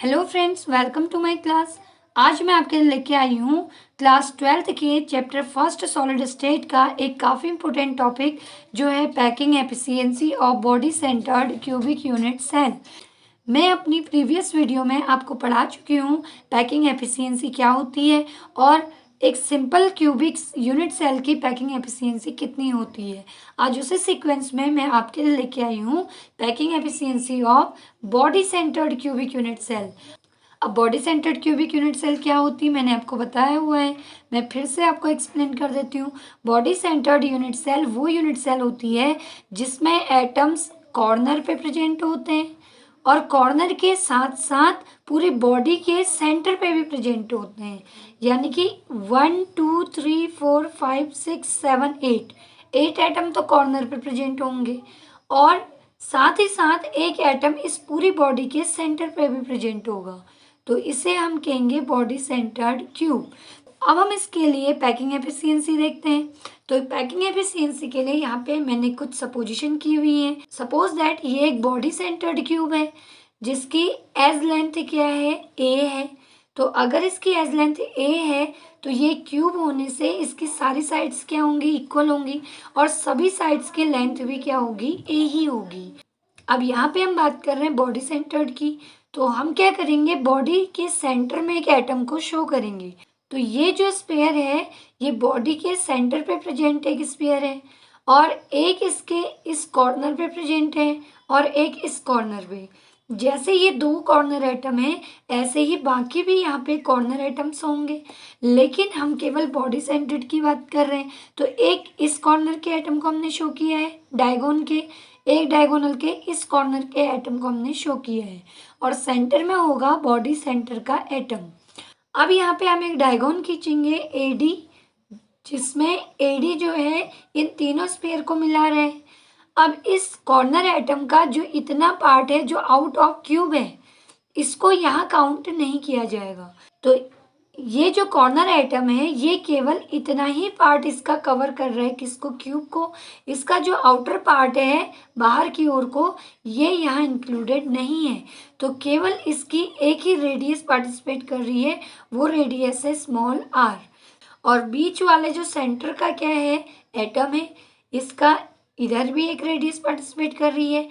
Hello friends, welcome to my class. आज मैं आपके लिए लेके आई हूँ क्लास 12th के चैप्टर फर्स्ट सॉलिड स्टेट का एक काफ़ी इंपॉर्टेंट टॉपिक जो है packing efficiency of body centred cubic unit cell. मैं अपनी प्रीवियस वीडियो में आपको पढ़ा चुकी हूँ पैकिंग एफिशिएंसी क्या होती है और एक सिंपल क्यूबिक यूनिट सेल की पैकिंग एफिशिएंसी कितनी होती है। आज उसी सीक्वेंस में मैं आपके लिए लेके आई हूँ packing efficiency of body centred cubic unit cell. अब body centred cubic unit cell क्या होती है मैंने आपको बताया हुआ है, मैं फिर से आपको एक्सप्लेन कर देती हूँ। बॉडी सेंटर्ड यूनिट सेल वो यूनिट सेल होती है जिसमें एटम्स कॉर्नर पे प्रेजेंट होते हैं और कॉर्नर के साथ साथ पूरी बॉडी के सेंटर पे भी प्रेजेंट होते हैं। यानी कि 1 2 3 4 5 6 7 8 एटम तो कॉर्नर पे प्रेजेंट होंगे और साथ ही साथ एक एटम इस पूरी बॉडी के सेंटर पे भी प्रेजेंट होगा, तो इसे हम कहेंगे बॉडी सेंटर्ड क्यूब। अब हम इसके लिए पैकिंग एफिशिएंसी देखते हैं। तो पैकिंग एफिशिएंसी के लिए यहाँ पे मैंने कुछ सपोजिशन की हुई है। सपोज दैट ये एक बॉडी सेंटर्ड क्यूब है जिसकी एज लेंथ क्या है, ए है। तो अगर इसकी एज लेंथ ए है तो ये क्यूब होने से इसकी सारी साइड्स क्या होंगी, इक्वल होंगी और सभी साइड्स की लेंथ भी क्या होगी, ए ही होगी। अब यहाँ पे हम बात कर रहे हैं बॉडी सेंटर्ड की, तो हम क्या करेंगे, बॉडी के सेंटर में एक एटम को शो करेंगे। तो ये जो स्फीयर है ये बॉडी के सेंटर पे प्रेजेंट एक स्फीयर है और एक इसके इस कॉर्नर पे प्रेजेंट है और एक इस कॉर्नर पे। जैसे ये दो कॉर्नर एटम है ऐसे ही बाकी भी यहाँ पे कॉर्नर एटम्स होंगे, लेकिन हम केवल बॉडी सेंटर्ड की बात कर रहे हैं। तो एक इस कॉर्नर के एटम को हमने शो किया है डायगोन के, एक डायगोनल के इस कॉर्नर के एटम को हमने शो किया है और सेंटर में होगा बॉडी सेंटर का एटम। अब यहाँ पे हम एक डायगोन खींचेंगे एडी, जिसमें एडी जो है इन तीनों स्फीयर को मिला रहे हैं। अब इस कॉर्नर एटम का जो इतना पार्ट है जो आउट ऑफ क्यूब है इसको यहाँ काउंट नहीं किया जाएगा। तो ये जो कॉर्नर एटम है ये केवल इतना ही पार्ट इसका कवर कर रहा है, किसको, क्यूब को। इसका जो आउटर पार्ट है बाहर की ओर को ये यहाँ इंक्लूडेड नहीं है। तो केवल इसकी एक ही रेडियस पार्टिसिपेट कर रही है, वो रेडियस है स्मॉल आर। और बीच वाले जो सेंटर का क्या है, एटम है, इसका इधर भी एक रेडियस पार्टिसिपेट कर रही है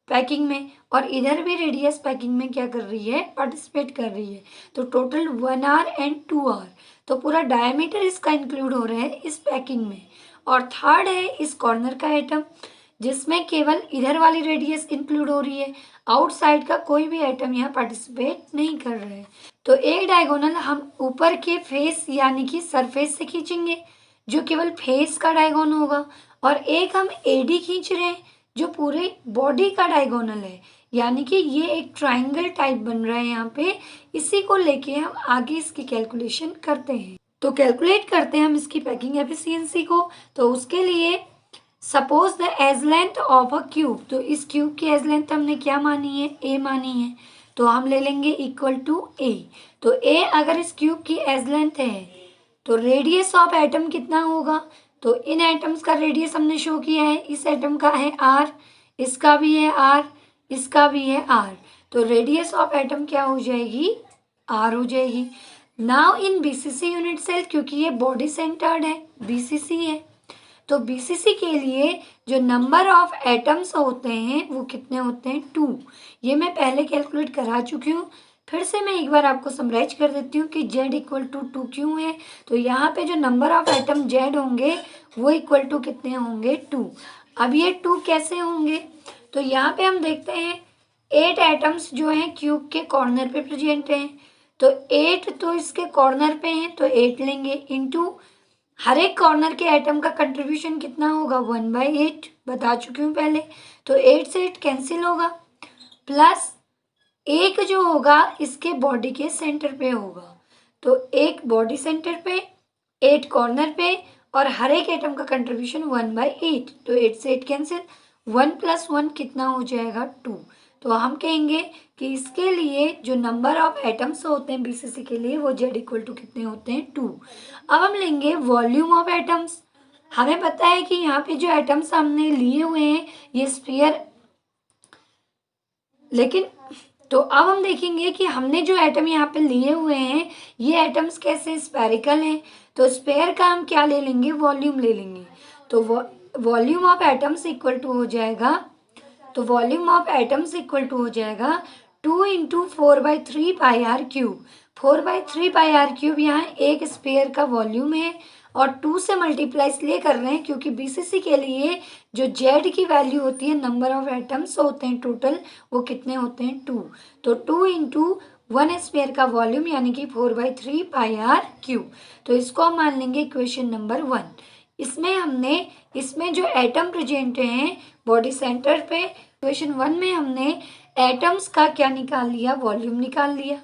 पैकिंग में और इधर भी रेडियस पैकिंग में क्या कर रही है, पार्टिसिपेट कर रही है। तो टोटल 1 आर एंड 2 आर, तो पूरा डायमीटर इसका इंक्लूड हो रहा है इस पैकिंग में। और थर्ड है इस कॉर्नर का एटम जिसमें केवल इधर वाली रेडियस इंक्लूड हो रही है, आउटसाइड का कोई भी एटम यहाँ पार्टिसिपेट नहीं कर रहा है। तो एक डायगोनल हम ऊपर के फेस यानी कि सरफेस से खींचेंगे जो केवल फेस का डायगोन होगा और एक हम एडी खींच रहे हैं जो पूरे बॉडी का डायगोनल है, यानी कि ये एक ट्रायंगल टाइप बन रहा है यहाँ पे। इसी को लेके हम आगे इसकी कैलकुलेशन करते हैं। तो कैलकुलेट करते हैं हम इसकी पैकिंग एफिशिएंसी को। तो उसके लिए suppose the edge length of a cube, तो इस क्यूब की एज लेंथ हमने क्या मानी है, ए मानी है, तो हम ले लेंगे इक्वल टू ए। तो ए अगर इस क्यूब की एज लेंथ है तो रेडियस ऑफ एटम कितना होगा, तो इन एटम्स का रेडियस हमने शो किया है, इस एटम का है आर, इसका भी है आर, इसका भी है आर। तो रेडियस ऑफ एटम क्या हो जाएगी, आर हो जाएगी। Now in BCC unit cell, क्योंकि ये बॉडी सेंटर्ड है, बीसीसी है, तो बीसीसी के लिए जो नंबर ऑफ एटम्स होते हैं वो कितने होते हैं, 2। ये मैं पहले कैलकुलेट करा चुकी हूँ, फिर से मैं एक बार आपको समराइज कर देती हूँ कि z इक्वल टू 2 क्यों है। तो यहाँ पे जो नंबर ऑफ एटम z होंगे वो इक्वल टू कितने होंगे, 2। अब ये 2 कैसे होंगे, तो यहाँ पे हम देखते हैं 8 एटम्स जो हैं क्यूब के कॉर्नर पे प्रेजेंट हैं, तो 8 तो इसके कॉर्नर पे हैं तो 8 लेंगे इनटू हर एक कॉर्नर के एटम का कंट्रीब्यूशन कितना होगा, 1/8, बता चुकी हूँ पहले। तो 8 से 8 कैंसिल होगा, प्लस एक जो होगा इसके बॉडी के सेंटर पे होगा। तो एक बॉडी सेंटर पे, 8 कॉर्नर पे और हर एक एटम का कंट्रीब्यूशन 1/8, तो 8 से 8 कैंसिल, 1 + 1 कितना हो जाएगा, 2। तो हम कहेंगे कि इसके लिए जो नंबर ऑफ एटम्स होते हैं बीसीसी के लिए वो z इक्वल टू कितने होते हैं, 2। अब हम लेंगे वॉल्यूम ऑफ एटम्स। हमें पता है कि यहाँ पे जो एटम्स हमने लिए हुए हैं ये स्फीयर, लेकिन तो अब हम देखेंगे कि हमने जो एटम यहाँ पे लिए हुए हैं ये एटम्स कैसे स्फेरिकल हैं, तो स्फेयर का हम क्या ले लेंगे, वॉल्यूम ले लेंगे। तो volume of atoms equal to हो जाएगा, तो volume of atoms equal to हो जाएगा 2 इंटू 4/3 πr³ 4/3 πr³ यहाँ एक स्फेयर का वॉल्यूम है और 2 से मल्टीप्लाई इसलिए कर रहे हैं क्योंकि बीसीसी के लिए जो जेड की वैल्यू होती है, नंबर ऑफ एटम्स होते हैं टोटल, वो कितने होते हैं 2। तो 2 इंटू 1 स्फेयर का वॉल्यूम यानी कि 4/3 πr³। तो इसको हम मान लेंगे इक्वेशन नंबर 1। इसमें जो एटम प्रेजेंट हैं बॉडी सेंटर पे, इक्वेशन 1 में हमने एटम्स का क्या निकाल लिया, वॉल्यूम निकाल लिया।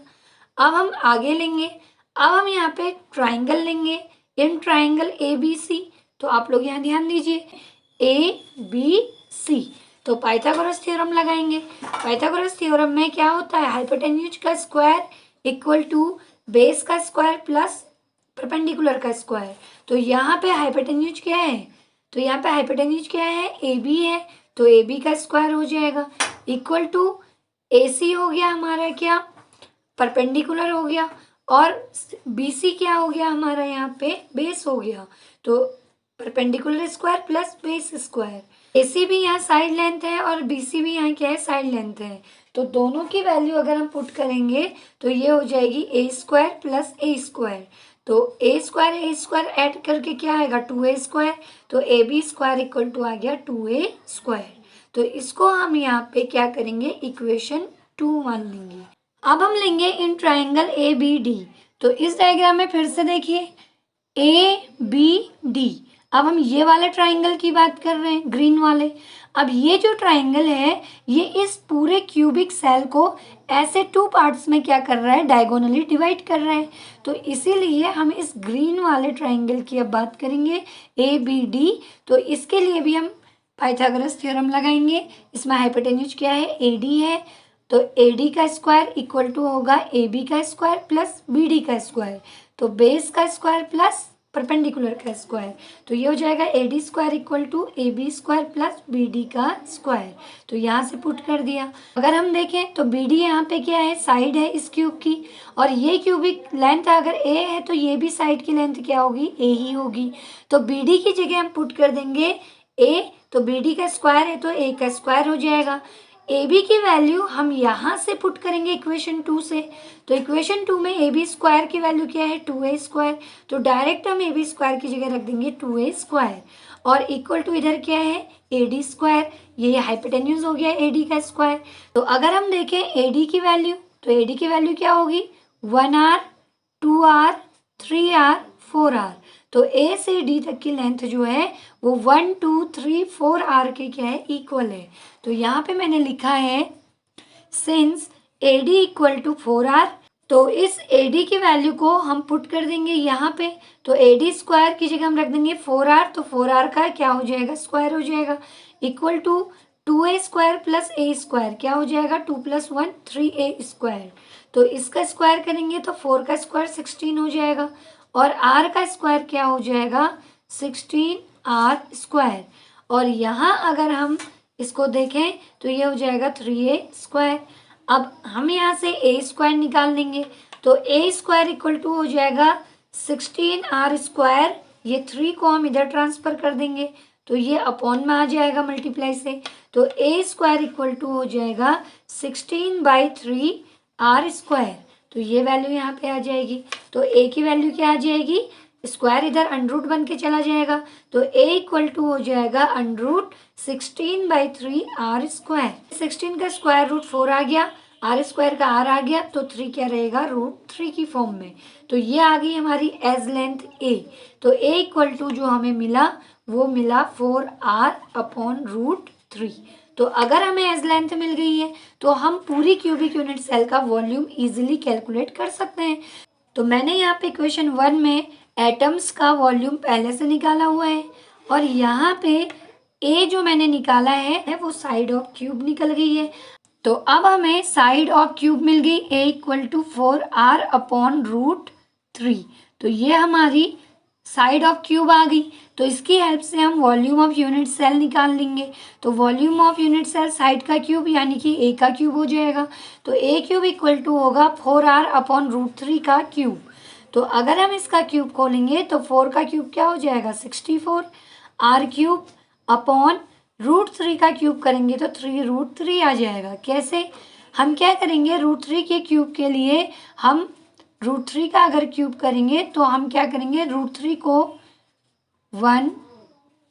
अब हम आगे लेंगे, अब हम यहाँ पे ट्राइंगल लेंगे, इन ट्राइंगल ABC। तो आप लोग यहाँ ध्यान दीजिए, ABC। तो पाइथागोरस थ्योरम लगाएंगे। पाइथागोरस थ्योरम में क्या होता है, हाइपोटेन्यूज का स्क्वायर इक्वल टू बेस का स्क्वायर प्लस परपेंडिकुलर का स्क्वायर। तो यहाँ पे हाइपोटेन्यूज क्या है, तो यहाँ पे हाइपोटेन्यूज क्या है, AB है, तो AB का स्क्वायर हो जाएगा इक्वल टू AC हो गया हमारा क्या, परपेंडिकुलर हो गया, और BC क्या हो गया हमारा यहाँ पे, बेस हो गया। तो perpendicular square plus base square. AC भी यहाँ साइड लेंथ है और BC भी यहाँ क्या है, साइड लेंथ है। तो दोनों की वैल्यू अगर हम पुट करेंगे तो ये हो जाएगी A² प्लस A²। तो A² ऐड करके क्या आएगा, 2A²। तो AB² इक्वल टू आ गया 2A²। तो इसको हम यहाँ पे क्या करेंगे, इक्वेशन 2 मान लेंगे। अब हम लेंगे इन ट्राइंगल ABD। तो इस डायग्राम में फिर से देखिए ABD। अब हम ये वाले ट्राइंगल की बात कर रहे हैं, ग्रीन वाले। अब ये जो ट्राइंगल है ये इस पूरे क्यूबिक सेल को ऐसे 2 पार्ट्स में क्या कर रहा है, डायगोनली डिवाइड कर रहा है। तो इसीलिए हम इस ग्रीन वाले ट्राइंगल की अब बात करेंगे ABD। तो इसके लिए भी हम पाइथागोरस थ्योरम लगाएंगे। इसमें हाइपोटेन्यूज क्या है, AD है। तो AD का स्क्वायर इक्वल टू होगा AB का स्क्वायर प्लस BD का स्क्वायर। तो बेस का स्क्वायर प्लस परपेंडिकुलर का स्क्वायर। तो ये हो जाएगा AD² equal to AB² plus BD का स्क्वायर। तो यहाँ से पुट कर दिया। अगर हम देखें तो BD यहाँ पे क्या है, साइड है इस क्यूब की, और ये क्यूबिक लेंथ अगर A है तो ये भी साइड की लेंथ क्या होगी, A ही होगी। तो BD की जगह हम पुट कर देंगे A। तो BD का स्क्वायर है तो A का स्क्वायर हो जाएगा। AB की वैल्यू हम यहाँ से पुट करेंगे इक्वेशन 2 से। तो इक्वेशन 2 में AB² की वैल्यू क्या है, 2A²। तो डायरेक्ट हम AB² की जगह रख देंगे 2A², और इक्वल टू इधर क्या है, AD²। ये हाइपोटेन्यूज हो गया AD का स्क्वायर। तो अगर हम देखें AD की वैल्यू, तो AD की वैल्यू क्या होगी, 1R 2R 3R 4R। तो A से D तक की लेंथ जो है वो 1 2 3 4R के क्या है, इक्वल है। तो यहाँ पे मैंने लिखा है since AD equal to 4R। तो इस AD की वैल्यू को हम पुट कर देंगे यहाँ पे। तो AD² की जगह हम रख देंगे 4R। तो 4R का क्या हो जाएगा, स्क्वायर हो जाएगा equal to 2A² plus A² क्या हो जाएगा, 2 + 1 3A²। तो इसका स्क्वायर करेंगे तो 4 का स्क्वायर 16 हो जाएगा, और R का स्क्वायर क्या हो जाएगा, 16R²। और यहाँ अगर हम इसको देखें तो ये हो जाएगा 3A²। अब हम यहाँ से A² निकाल लेंगे। तो A² इक्वल टू हो जाएगा 16R²। ये 3 को हम इधर ट्रांसफर कर देंगे तो ये अपॉन में आ जाएगा मल्टीप्लाई से। तो A² इक्वल टू हो जाएगा 16/3R²। तो ये वैल्यू यहाँ पे आ जाएगी। तो A की वैल्यू क्या आ जाएगी, स्क्वायर इधर अंडरूट बन के चला जाएगा। तो A इक्वल टू हो जाएगा √16/3R²। 16 का स्क्वायर रूट 4 आ गया, R² का R आ गया, तो 3 क्या रहेगा, √3 की फॉर्म में। तो ये आ गई हमारी एज लेंथ A। तो A इक्वल टू जो हमें मिला वो मिला 4R/√3। तो अगर हमें एज लेंथ मिल गई है तो हम पूरी क्यूबिक यूनिट सेल का वॉल्यूम इजीली कैलकुलेट कर सकते हैं। तो मैंने यहाँ पे इक्वेशन 1 में एटम्स का वॉल्यूम पहले से निकाला हुआ है, और यहाँ पे A जो मैंने निकाला है वो साइड ऑफ क्यूब निकल गई है। तो अब हमें साइड ऑफ क्यूब मिल गई A इक्वल टू 4R/√3। तो ये हमारी साइड ऑफ क्यूब आ गई, तो इसकी हेल्प से हम वॉल्यूम ऑफ यूनिट सेल निकाल लेंगे। तो volume of unit sell side का क्यूब यानी कि ए का क्यूब हो जाएगा। तो ए क्यूब इक्वल टू होगा 4r अपॉन √3 का क्यूब। तो अगर हम इसका क्यूब खोलेंगे तो 4 का क्यूब क्या हो जाएगा 64, आर क्यूब अपॉन √3 का क्यूब करेंगे तो 3√3 आ जाएगा। कैसे? हम क्या करेंगे, √3 के क्यूब के लिए हम √3 का अगर क्यूब करेंगे तो हम क्या करेंगे, √3 को 1,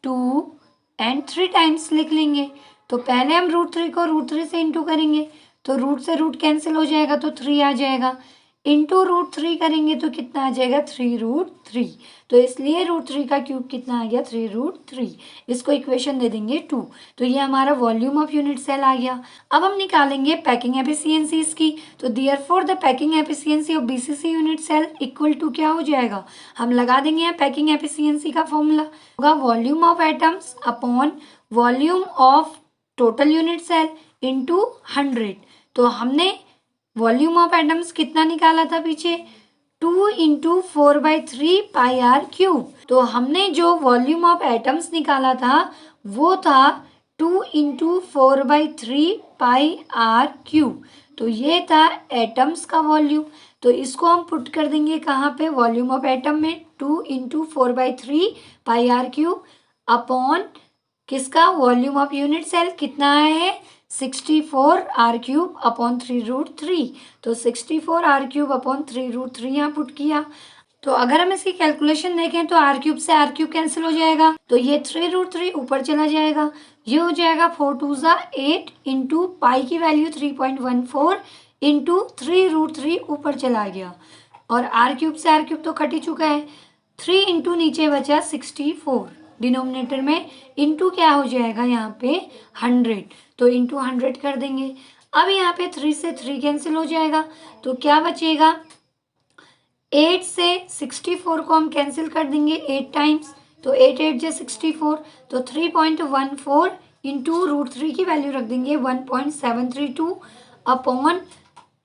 2 एंड 3 टाइम्स लिख लेंगे। तो पहले हम √3 को √3 से इंटू करेंगे तो रूट से रूट कैंसिल हो जाएगा तो 3 आ जाएगा। इंटू √3 करेंगे तो कितना आ जाएगा 3√3। तो इसलिए √3 का क्यूब कितना आ गया 3√3। इसको इक्वेशन दे देंगे 2। तो ये हमारा वॉल्यूम ऑफ यूनिट सेल आ गया। अब हम निकालेंगे पैकिंग एफिशिएंसी इसकी। तो therefore the packing efficiency of BCC unit cell equal to क्या हो जाएगा, हम लगा देंगे यहाँ पैकिंग एफिशिएंसी का फॉर्मूला होगा volume of atoms upon volume of total unit cell into 100। तो हमने वॉल्यूम ऑफ एटम्स कितना निकाला था पीछे, 2 इंटू 4/3 पाई आर क्यूब। तो हमने जो वॉल्यूम ऑफ एटम्स निकाला था वो था 2 इंटू 4/3 पाई आर क्यूब। तो ये था एटम्स का वॉल्यूम। तो इसको हम पुट कर देंगे कहाँ पे, वॉल्यूम ऑफ एटम में 2 into 4/3 pi R cube upon किसका, वॉल्यूम ऑफ यूनिट सेल कितना आया है 64 आर क्यूब अपॉन 3√3। तो 64 आर क्यूब अपॉन 3√3 यहाँ पुट किया। तो अगर हम इसकी कैलकुलेशन देखें तो आर क्यूब से आर क्यूब कैंसिल हो जाएगा, तो ये 3√3 ऊपर चला जाएगा। ये हो जाएगा 4 2 8 इंटू पाई की वैल्यू 3.14 इंटू 3√3 ऊपर चला गया। और आर क्यूब से आर क्यूब तो कट ही चुका है। 3 इंटू नीचे बचा 64 डिनोमिनेटर में, इंटू क्या हो जाएगा यहाँ पे 100। तो इंटू 100 कर देंगे। अब यहाँ पे 3 से 3 कैंसिल हो जाएगा तो क्या बचेगा, 8 से 64 को हम कैंसिल कर देंगे 8 टाइम्स। तो 8 8 जो 64, तो 3.14 इंटू √3 की वैल्यू रख देंगे 1.732 अपॉन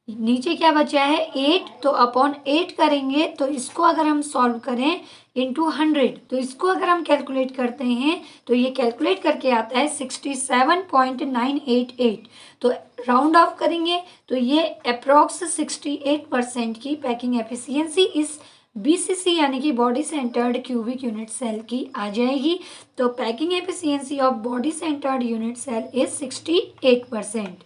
नीचे क्या बचा है 8, तो अपॉन 8 करेंगे। तो इसको अगर हम सॉल्व करें इंटू 100, तो इसको अगर हम कैलकुलेट करते हैं तो ये कैलकुलेट करके आता है 67.988। तो राउंड ऑफ करेंगे तो ये अप्रॉक्स 68% की पैकिंग एफिशिएंसी इस बीसीसी यानी कि body centred cubic unit cell की आ जाएगी। तो packing efficiency of body centred unit cell is 68%।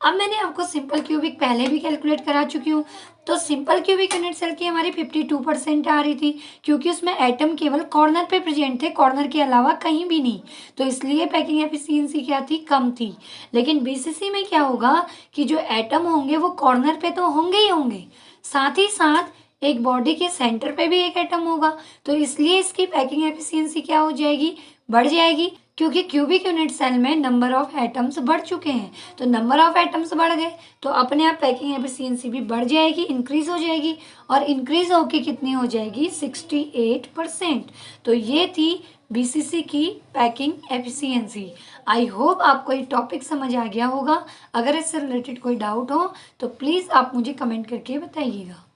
अब मैंने आपको सिंपल क्यूबिक पहले भी कैलकुलेट करा चुकी हूँ। तो सिंपल क्यूबिक यूनिट सेल की हमारी 52% आ रही थी क्योंकि उसमें एटम केवल कॉर्नर पे प्रेजेंट थे, कॉर्नर के अलावा कहीं भी नहीं। तो इसलिए पैकिंग एफिशिएंसी क्या थी, कम थी। लेकिन बीसीसी में क्या होगा कि जो एटम होंगे वो कॉर्नर पे तो होंगे ही होंगे, साथ ही साथ एक बॉडी के सेंटर पे भी एक एटम होगा। तो इसलिए इसकी पैकिंग एफिशिएंसी क्या हो जाएगी, बढ़ जाएगी, क्योंकि क्यूबिक यूनिट सेल में नंबर ऑफ एटम्स बढ़ चुके हैं। तो नंबर ऑफ एटम्स बढ़ गए तो अपने आप पैकिंग एफिशिएंसी भी बढ़ जाएगी, इंक्रीज हो जाएगी। और इंक्रीज होके कितनी हो जाएगी 68%। तो ये थी बीसीसी की पैकिंग एफिशिएंसी। आई होप आपको ये टॉपिक समझ आ गया होगा। अगर इससे रिलेटेड कोई डाउट हो तो प्लीज़ आप मुझे कमेंट करके बताइएगा।